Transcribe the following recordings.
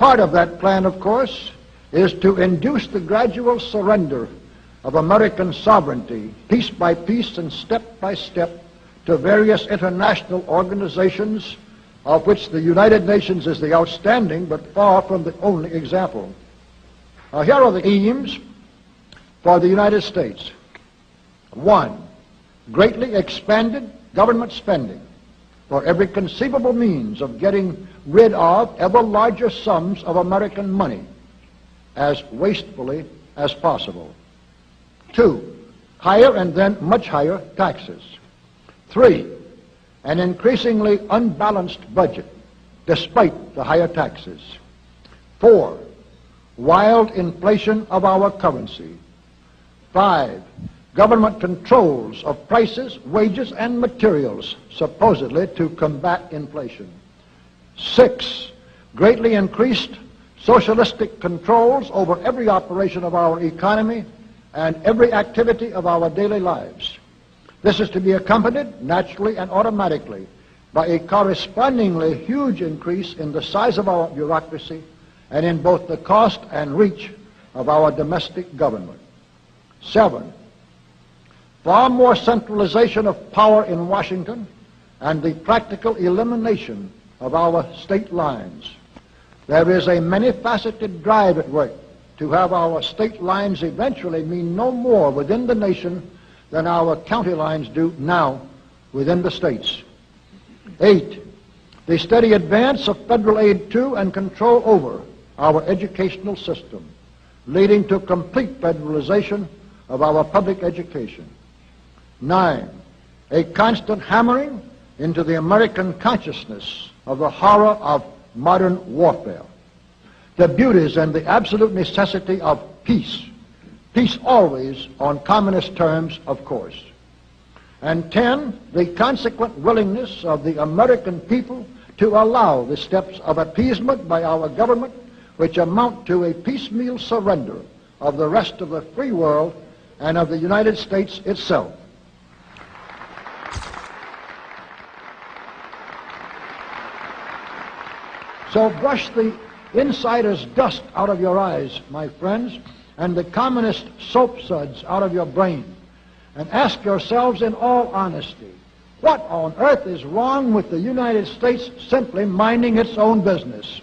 Part of that plan, of course, is to induce the gradual surrender of American sovereignty, piece by piece and step by step, to various international organizations, of which the United Nations is the outstanding but far from the only example. Now, here are the aims for the United States. 1, greatly expanded government spending for every conceivable means of getting rid of ever larger sums of American money as wastefully as possible. 2, higher and then much higher taxes. 3, an increasingly unbalanced budget despite the higher taxes. 4, wild inflation of our currency. 5, government controls of prices, wages, and materials, supposedly to combat inflation. 6, greatly increased socialistic controls over every operation of our economy and every activity of our daily lives. This is to be accompanied, naturally and automatically, by a correspondingly huge increase in the size of our bureaucracy and in both the cost and reach of our domestic government. 7, far more centralization of power in Washington and the practical elimination of our state lines. There is a many-faceted drive at work to have our state lines eventually mean no more within the nation than our county lines do now within the states. 8, the steady advance of federal aid to and control over our educational system, leading to complete federalization of our public education. 9, a constant hammering into the American consciousness of the horror of modern warfare, the beauties and the absolute necessity of peace. Peace always on communist terms, of course. And 10, the consequent willingness of the American people to allow the steps of appeasement by our government which amount to a piecemeal surrender of the rest of the free world and of the United States itself. So brush the insider's dust out of your eyes, my friends, and the communist soap suds out of your brain, and ask yourselves in all honesty, what on earth is wrong with the United States simply minding its own business?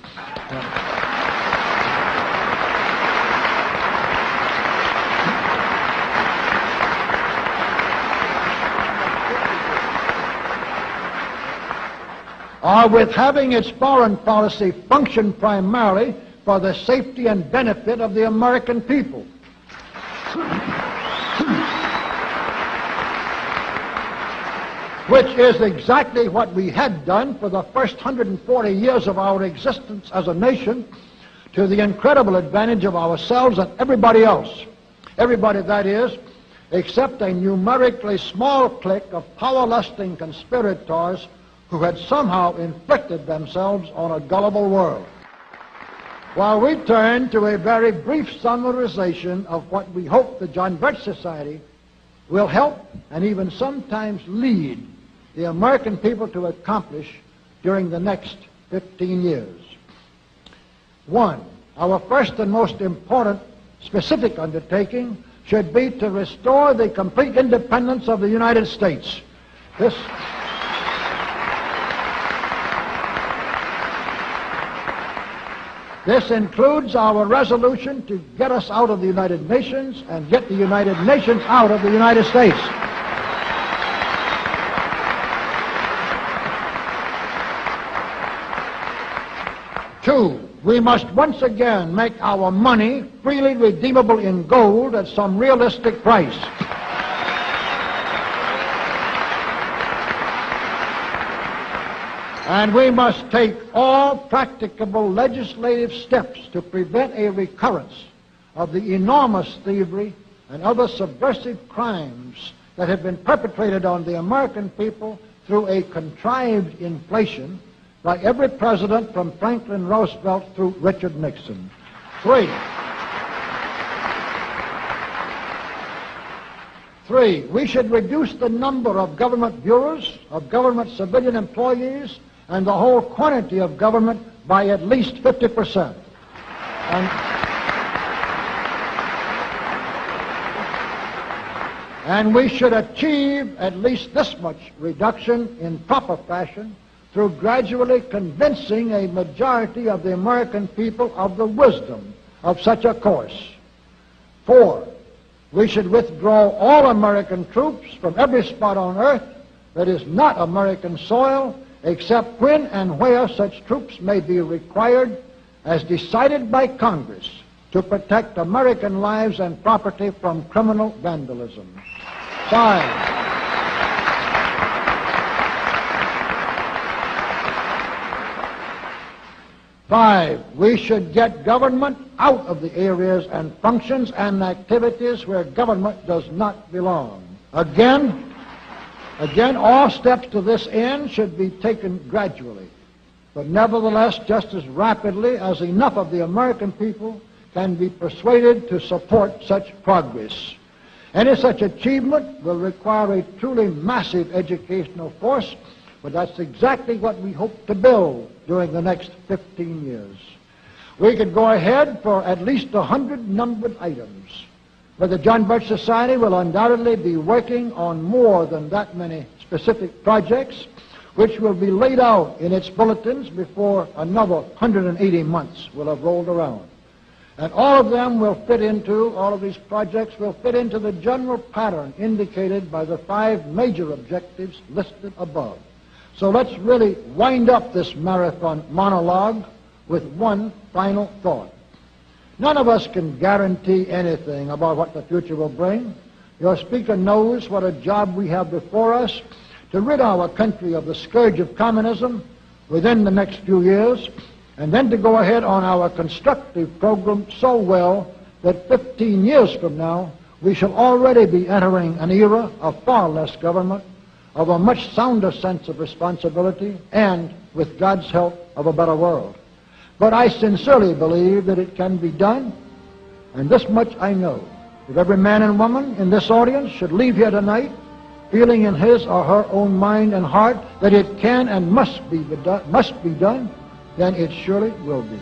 Or with having its foreign policy function primarily for the safety and benefit of the American people. Which is exactly what we had done for the first 140 years of our existence as a nation, to the incredible advantage of ourselves and everybody else. Everybody, that is, except a numerically small clique of power-lusting conspirators who had somehow inflicted themselves on a gullible world. While we turn to a very brief summarization of what we hope the John Birch Society will help and even sometimes lead the American people to accomplish during the next 15 years. 1, our first and most important specific undertaking should be to restore the complete independence of the United States. This includes our resolution to get us out of the United Nations and get the United Nations out of the United States. 2, we must once again make our money freely redeemable in gold at some realistic price. And we must take all practicable legislative steps to prevent a recurrence of the enormous thievery and other subversive crimes that have been perpetrated on the American people through a contrived inflation by every president from Franklin Roosevelt through Richard Nixon. 3, we should reduce the number of government bureaus, of government civilian employees, and the whole quantity of government by at least 50%. And we should achieve at least this much reduction in proper fashion through gradually convincing a majority of the American people of the wisdom of such a course. 4, we should withdraw all American troops from every spot on earth that is not American soil, except when and where such troops may be required as decided by Congress to protect American lives and property from criminal vandalism. 5, we should get government out of the areas and functions and activities where government does not belong. Again, all steps to this end should be taken gradually, but nevertheless just as rapidly as enough of the American people can be persuaded to support such progress. Any such achievement will require a truly massive educational force, but that's exactly what we hope to build during the next 15 years. We could go ahead for at least 100 numbered items, but the John Birch Society will undoubtedly be working on more than that many specific projects, which will be laid out in its bulletins before another 180 months will have rolled around. And all of these projects will fit into the general pattern indicated by the 5 major objectives listed above. So let's really wind up this marathon monologue with one final thought. None of us can guarantee anything about what the future will bring. Your speaker knows what a job we have before us to rid our country of the scourge of communism within the next few years, and then to go ahead on our constructive program so well that 15 years from now we shall already be entering an era of far less government, of a much sounder sense of responsibility, and, with God's help, of a better world. But I sincerely believe that it can be done, and this much I know, that every man and woman in this audience should leave here tonight feeling in his or her own mind and heart that it can and must be done, then it surely will be.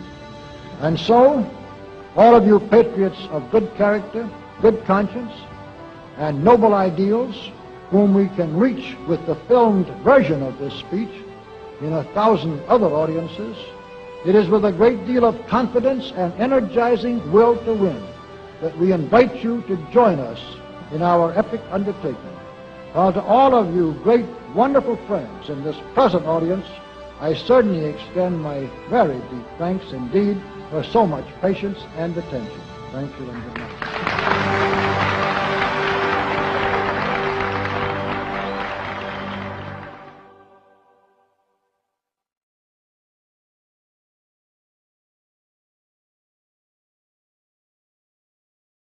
And so, all of you patriots of good character, good conscience, and noble ideals, whom we can reach with the filmed version of this speech in 1,000 other audiences, it is with a great deal of confidence and energizing will to win that we invite you to join us in our epic undertaking. While to all of you great, wonderful friends in this present audience, I certainly extend my very deep thanks indeed for so much patience and attention. Thank you and good night.